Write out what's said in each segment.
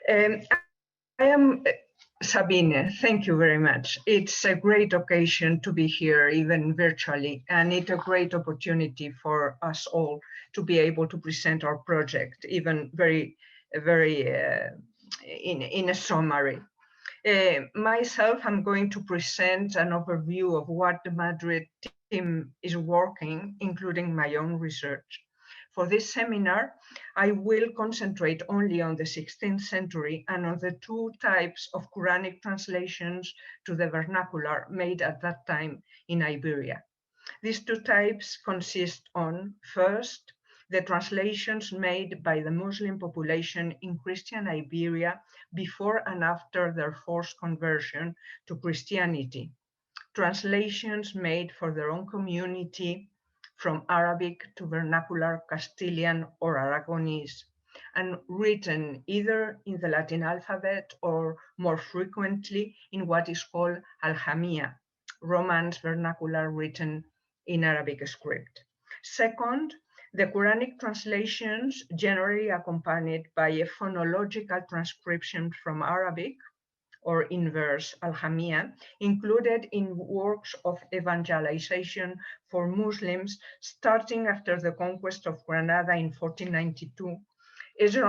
I am Sabine. Thank you very much. It's a great occasion to be here, even virtually, and it's a great opportunity for us all to be able to present our project, even very in a summary. Myself, I'm going to present an overview of what the Madrid team is working, including my own research. For this seminar, I will concentrate only on the 16th century and on the two types of Quranic translations to the vernacular made at that time in Iberia. These two types consist on, first, the translations made by the Muslim population in Christian Iberia before and after their forced conversion to Christianity, translations made for their own community from Arabic to vernacular Castilian or Aragonese, and written either in the Latin alphabet or more frequently in what is called Alhamia, Romance vernacular written in Arabic script. Second, the Quranic translations generally accompanied by a phonological transcription from Arabic or inverse Alhamia, included in works of evangelization for Muslims starting after the conquest of Granada in 1492, is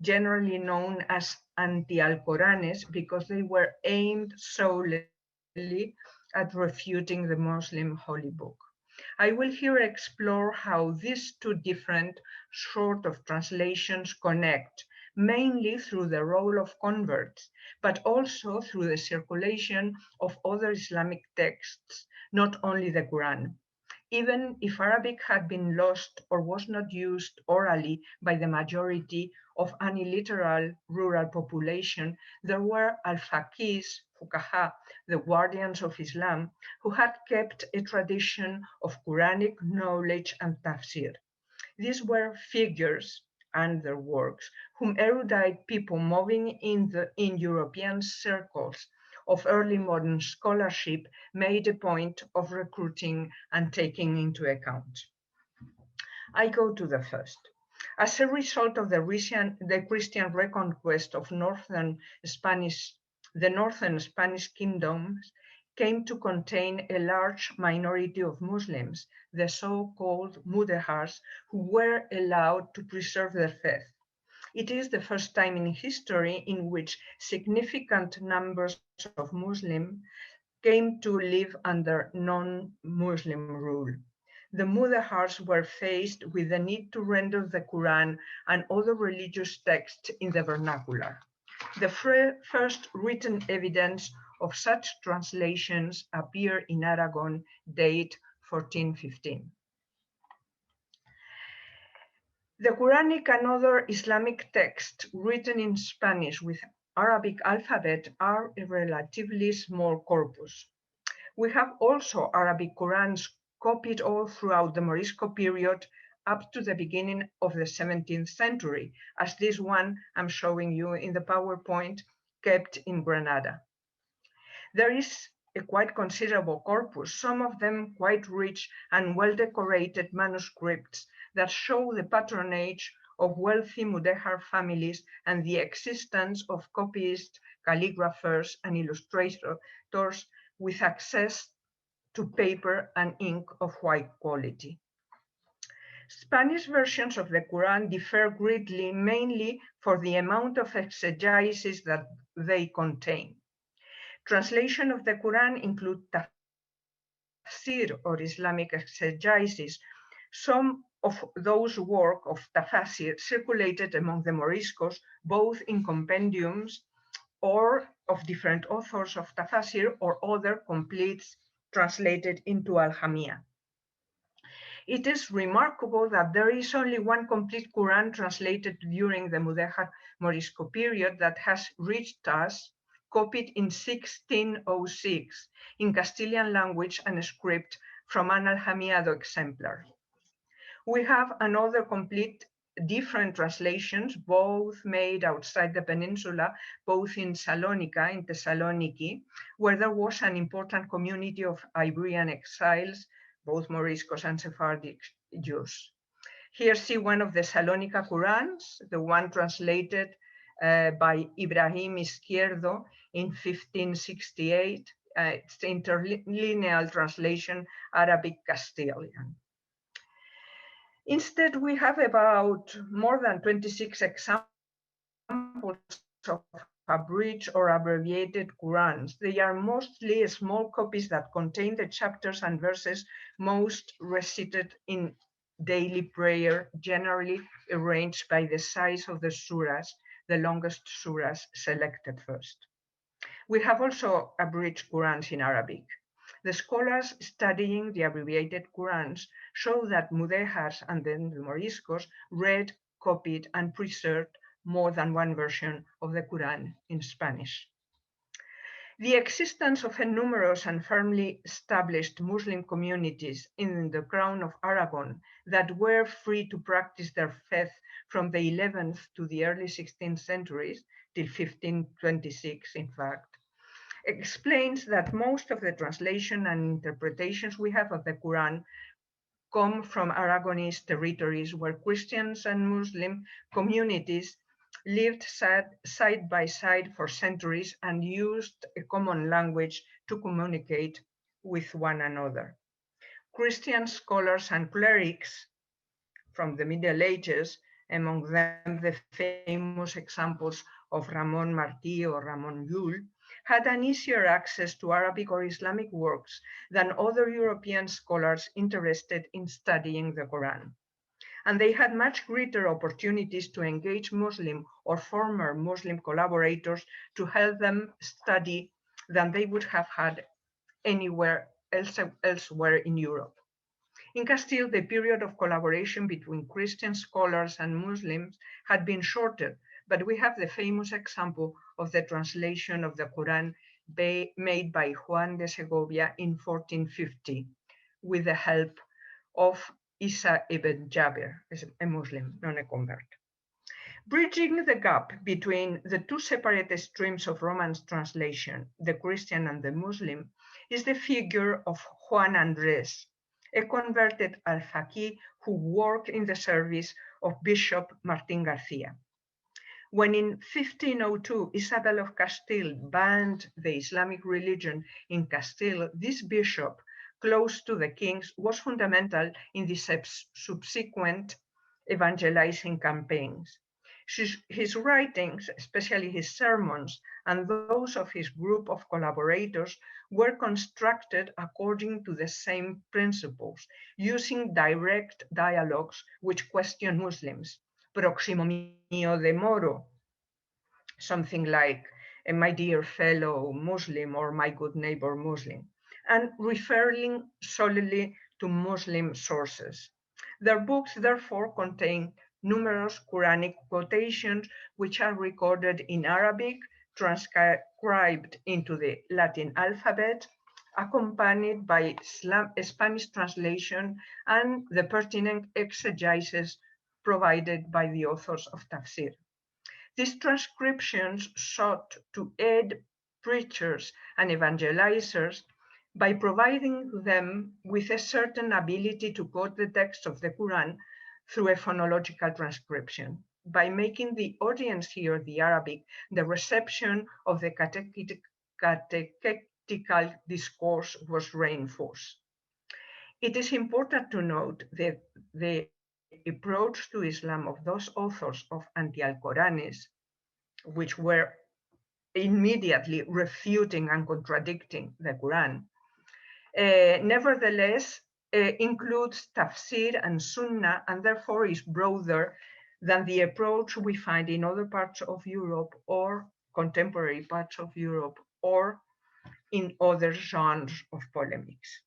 generally known as anti-Alcoranes because they were aimed solely at refuting the Muslim holy book. I will here explore how these two different sort of translations connect, mainly through the role of converts, but also through the circulation of other Islamic texts, not only the Quran. Even if Arabic had been lost or was not used orally by the majority of any literal rural population, there were al-faqihs, fuqaha, the guardians of Islam, who had kept a tradition of Quranic knowledge and tafsir. These were figures and their works, whom erudite people moving in European circles of early modern scholarship made a point of recruiting and taking into account. I go to the first. As a result of the Christian reconquest of the northern Spanish kingdoms came to contain a large minority of Muslims, the so-called mudehars, who were allowed to preserve their faith. It is the first time in history in which significant numbers of Muslims came to live under non-Muslim rule. The mudehars were faced with the need to render the Quran and other religious texts in the vernacular. The first written evidence of such translations appear in Aragon, date 1415. The Quranic and other Islamic texts written in Spanish with Arabic alphabet are a relatively small corpus. We have also Arabic Qurans copied all throughout the Morisco period up to the beginning of the 17th century, as this one I'm showing you in the PowerPoint kept in Granada. There is a quite considerable corpus, some of them quite rich and well-decorated manuscripts that show the patronage of wealthy mudehar families and the existence of copyists, calligraphers, and illustrators with access to paper and ink of high quality. Spanish versions of the Quran differ greatly, mainly for the amount of exegesis that they contain. Translation of the Quran include tafsir or Islamic exegesis. Some of those work of tafsir circulated among the Moriscos, both in compendiums or of different authors of tafsir or other completes translated into Alhamia. It is remarkable that there is only one complete Quran translated during the Mudehar Morisco period that has reached us, copied in 1606 in Castilian language and script from an Alhamiado exemplar. We have another complete different translations, both made outside the peninsula, both in Salonika, in Thessaloniki, where there was an important community of Iberian exiles, both Moriscos and Sephardic Jews. Here see one of the Salonika Qurans, the one translated by Ibrahim Izquierdo in 1568. It's interlineal translation, Arabic Castilian. Instead, we have about more than 26 examples of abridged or abbreviated Qur'ans. They are mostly small copies that contain the chapters and verses most recited in daily prayer, generally arranged by the size of the surahs, the longest surahs selected first. We have also abridged Qur'ans in Arabic. The scholars studying the abbreviated Qur'ans show that Mudehars and then the Moriscos read, copied, and preserved more than one version of the Quran in Spanish. The existence of a numerous and firmly established Muslim communities in the Crown of Aragon that were free to practice their faith from the 11th to the early 16th centuries, till 1526 in fact, explains that most of the translation and interpretations we have of the Quran come from Aragonese territories where Christians and Muslim communities lived side by side for centuries and used a common language to communicate with one another. Christian scholars and clerics from the Middle Ages, among them the famous examples of Ramon Martí or Ramon Llull, had an easier access to Arabic or Islamic works than other European scholars interested in studying the Quran. And they had much greater opportunities to engage Muslim or former Muslim collaborators to help them study than they would have had anywhere elsewhere in Europe. In Castile, the period of collaboration between Christian scholars and Muslims had been shorter, but we have the famous example of the translation of the Quran made by Juan de Segovia in 1450 with the help of Isa ibn Jabir, a Muslim, not a convert. Bridging the gap between the two separate streams of Romance translation, the Christian and the Muslim, is the figure of Juan Andrés, a converted al-Faqih who worked in the service of Bishop Martín García. When in 1502, Isabel of Castile banned the Islamic religion in Castile, this bishop, close to the kings, was fundamental in the subsequent evangelizing campaigns. His writings, especially his sermons, and those of his group of collaborators were constructed according to the same principles, using direct dialogues which question Muslims. Próximo mío de moro, something like my dear fellow Muslim or my good neighbor Muslim, and referring solely to Muslim sources. Their books therefore contain numerous Quranic quotations which are recorded in Arabic, transcribed into the Latin alphabet, accompanied by Spanish translation and the pertinent exegesis provided by the authors of tafsir. These transcriptions sought to aid preachers and evangelizers by providing them with a certain ability to quote the text of the Quran through a phonological transcription. By making the audience hear the Arabic, the reception of the catechetical discourse was reinforced. It is important to note that the approach to Islam of those authors of anti-Al-Quranis, which were immediately refuting and contradicting the Quran, nevertheless includes tafsir and sunnah, and therefore is broader than the approach we find in other parts of Europe or contemporary parts of Europe or in other genres of polemics.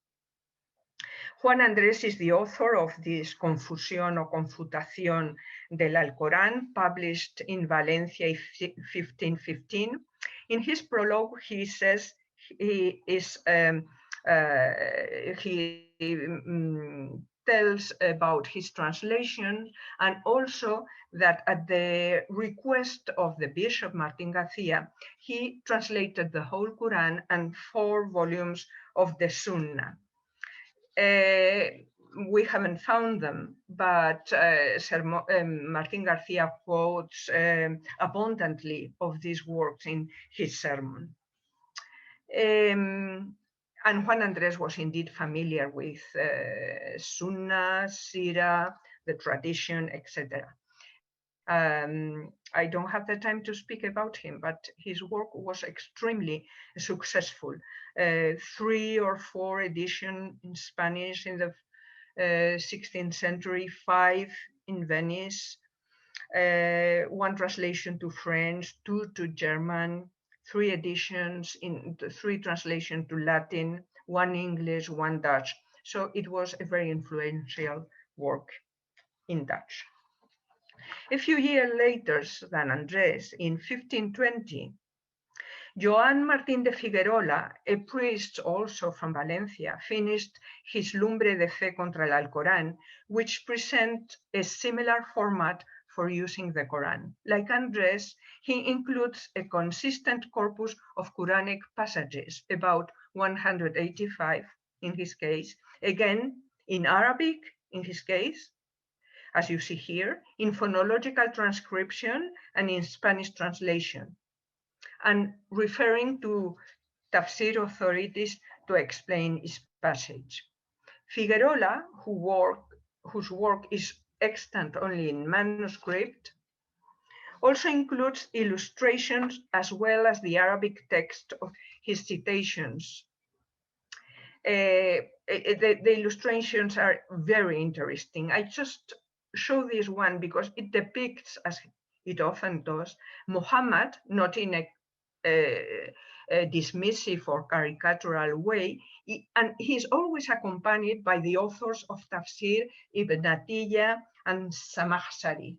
Juan Andrés is the author of this Confusión o Confutación del Alcorán, published in Valencia in 1515. In his prologue, he says he tells about his translation, and also that at the request of the Bishop Martín García, he translated the whole Quran and 4 volumes of the Sunnah. we haven't found them, but Martin Garcia quotes abundantly of these works in his sermon. And Juan Andres was indeed familiar with Sunnah, Sira, the tradition, etc. I don't have the time to speak about him, but his work was extremely successful. 3 or 4 editions in Spanish in the 16th century, 5 in Venice, 1 translation to French, 2 to German, 3 editions in 3 translations to Latin, 1 English, 1 Dutch. So it was a very influential work in Dutch. A few years later than Andrés, in 1520, Joan Martín de Figuerola, a priest also from Valencia, finished his Lumbre de Fe contra el Alcorán, which presents a similar format for using the Quran. Like Andrés, he includes a consistent corpus of Quranic passages, about 185 in his case, again in Arabic in his case, as you see here, in phonological transcription and in Spanish translation, and referring to tafsir authorities to explain his passage. Figuerola, whose work is extant only in manuscript, also includes illustrations as well as the Arabic text of his citations. The illustrations are very interesting. I just show this one because it depicts, as it often does, Muhammad, not in a dismissive or caricatural way, and he's always accompanied by the authors of Tafsir, Ibn Atiyah and Samakhshari,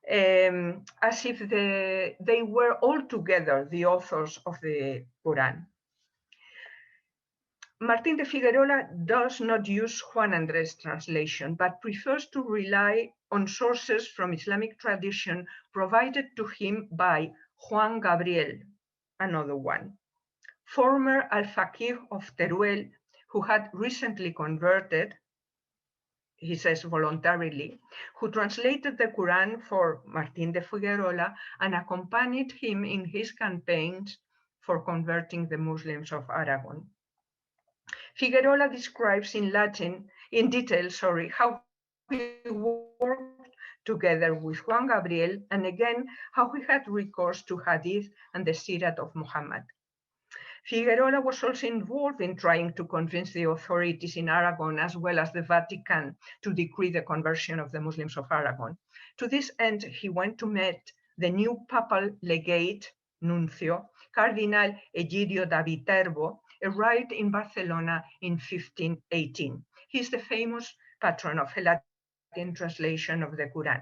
as if they were all together the authors of the Quran. Martín de Figuerola does not use Juan Andrés' translation, but prefers to rely on sources from Islamic tradition provided to him by Juan Gabriel, another one, former al-Faqih of Teruel, who had recently converted, he says voluntarily, who translated the Quran for Martín de Figuerola and accompanied him in his campaigns for converting the Muslims of Aragon. Figuerola describes in detail, how he worked together with Juan Gabriel, and again, how he had recourse to Hadith and the Sirat of Muhammad. Figuerola was also involved in trying to convince the authorities in Aragon, as well as the Vatican, to decree the conversion of the Muslims of Aragon. To this end, he went to meet the new papal legate, nuncio, Cardinal Egidio da Viterbo, arrived in Barcelona in 1518. He's the famous patron of a Latin translation of the Quran.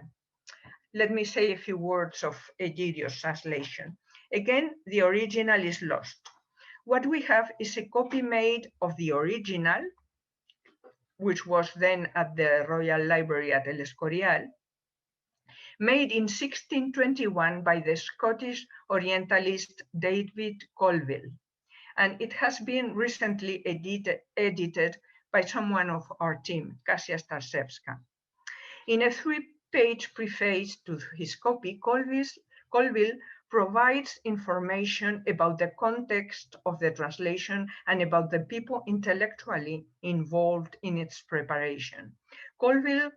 Let me say a few words of Egidio's translation. Again, the original is lost. What we have is a copy made of the original, which was then at the Royal Library at El Escorial, made in 1621 by the Scottish Orientalist David Colville. And it has been recently edited by someone of our team, Kasia Starsewska. In a 3-page preface to his copy, Colville provides information about the context of the translation and about the people intellectually involved in its preparation. Colville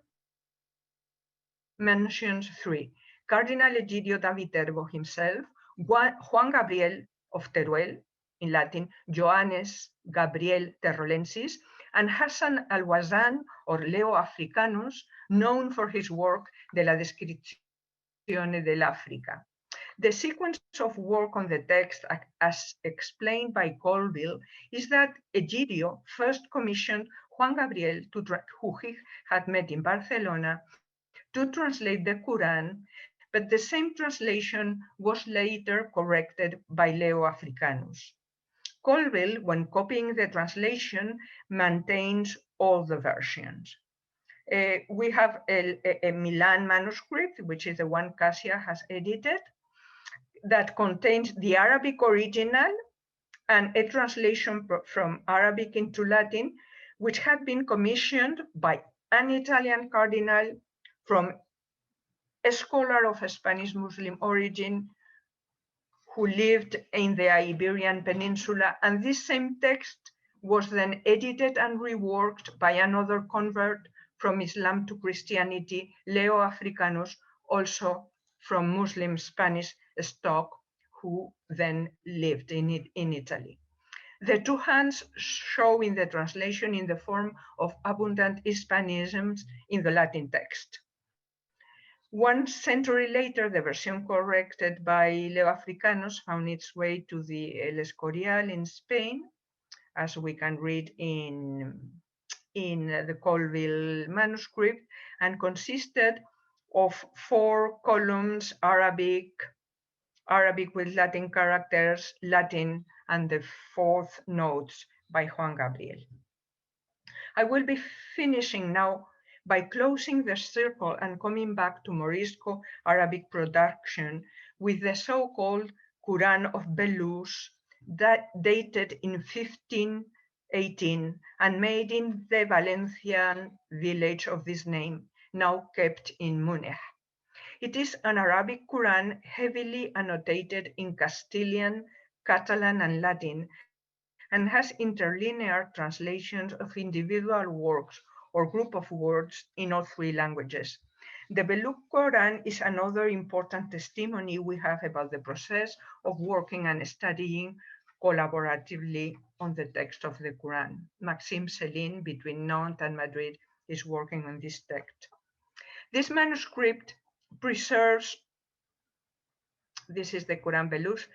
mentions 3: Cardinal Egidio da Viterbo himself, Juan Gabriel of Teruel, in Latin, Johannes Gabriel Terrolensis, and Hassan al-Wazan, or Leo Africanus, known for his work De la Descrizione dell'Africa. The sequence of work on the text, as explained by Colville, is that Egidio first commissioned Juan Gabriel, who he had met in Barcelona, to translate the Quran, but the same translation was later corrected by Leo Africanus. Colville, when copying the translation, maintains all the versions. We have a Milan manuscript, which is the one Kasia has edited, that contains the Arabic original and a translation from Arabic into Latin, which had been commissioned by an Italian cardinal from a scholar of Spanish Muslim origin who lived in the Iberian Peninsula, and this same text was then edited and reworked by another convert from Islam to Christianity, Leo Africanus, also from Muslim Spanish stock, who then lived in Italy. The two hands show in the translation in the form of abundant Hispanisms in the Latin text. 1 century later, the version corrected by Leo Africanus found its way to the El Escorial in Spain, as we can read in the Colville manuscript, and consisted of 4 columns, Arabic with Latin characters, Latin, and the 4th notes by Juan Gabriel. I will be finishing now by closing the circle and coming back to Morisco Arabic production with the so-called Qur'an of Belus, that dated in 1518 and made in the Valencian village of this name, now kept in Munich. It is an Arabic Qur'an heavily annotated in Castilian, Catalan, and Latin, and has interlinear translations of individual works or group of words in all 3 languages. The Beluk Quran is another important testimony we have about the process of working and studying collaboratively on the text of the Quran. Maxime Céline, between Nantes and Madrid, is working on this text. This manuscript preserves, this is the Quran Belus,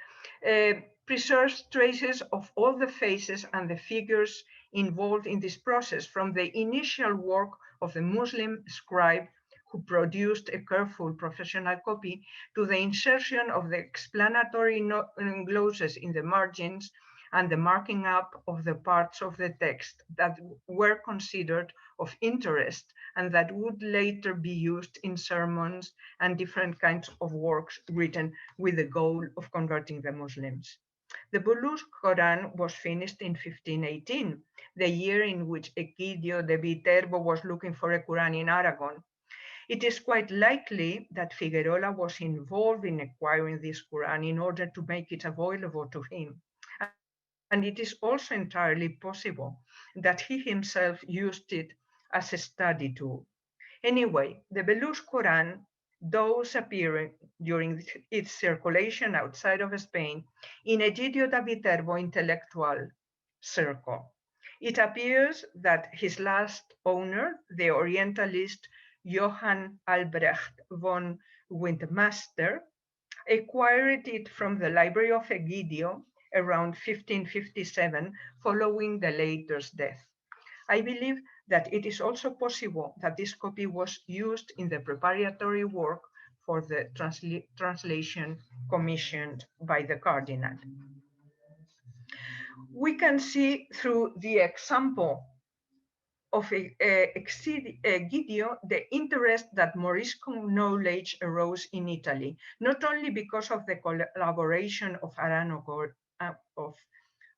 preserves traces of all the faces and the figures involved in this process, from the initial work of the Muslim scribe who produced a careful professional copy to the insertion of the explanatory glosses in the margins and the marking up of the parts of the text that were considered of interest and that would later be used in sermons and different kinds of works written with the goal of converting the Muslims. The Belus Quran was finished in 1518, the year in which Egidio de Viterbo was looking for a Quran in Aragon. It is quite likely that Figuerola was involved in acquiring this Quran in order to make it available to him. And it is also entirely possible that he himself used it as a study tool. Anyway, the Belus Quran does appear during its circulation outside of Spain in Egidio de Viterbo intellectual circle. It appears that his last owner, the Orientalist Johann Albrecht von Windmaster, acquired it from the library of Egidio around 1557, following the latter's death. I believe that it is also possible that this copy was used in the preparatory work for the translation commissioned by the Cardinal. We can see through the example of Egidio the interest that Moriscan knowledge arose in Italy, not only because of the collaboration of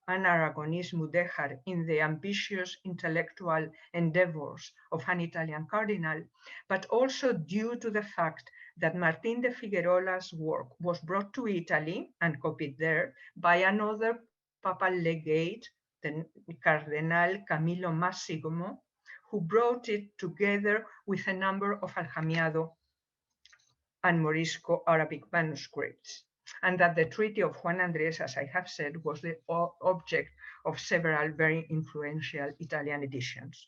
an Aragonese Mudéjar in the ambitious intellectual endeavors of an Italian cardinal, but also due to the fact that Martín de Figuerola's work was brought to Italy and copied there by another papal legate, the Cardinal Camillo Massimo, who brought it together with a number of Aljamiado and Morisco Arabic manuscripts, and that the Treaty of Juan Andrés, as I have said, was the object of several very influential Italian editions.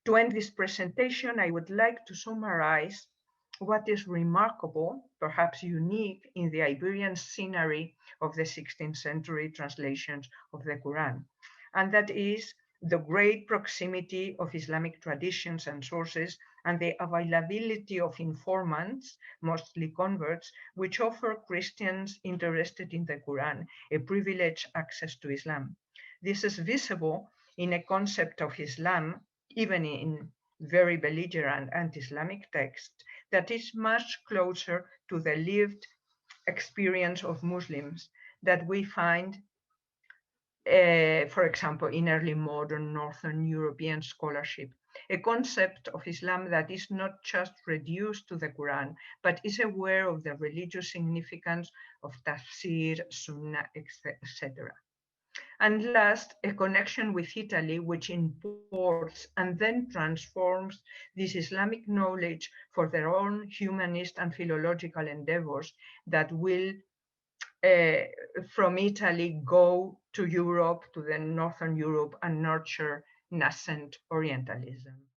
To end this presentation, I would like to summarize what is remarkable, perhaps unique, in the Iberian scenery of the 16th century translations of the Quran, and that is the great proximity of Islamic traditions and sources and the availability of informants, mostly converts, which offer Christians interested in the Quran a privileged access to Islam. This is visible in a concept of Islam, even in very belligerent anti-Islamic texts, that is much closer to the lived experience of Muslims that we find for example, in early modern Northern European scholarship, a concept of Islam that is not just reduced to the Quran, but is aware of the religious significance of tafsir, sunnah, etc. And last, a connection with Italy, which imports and then transforms this Islamic knowledge for their own humanist and philological endeavors that will, from Italy, go to Europe, to the Northern Europe, and nurture nascent Orientalism.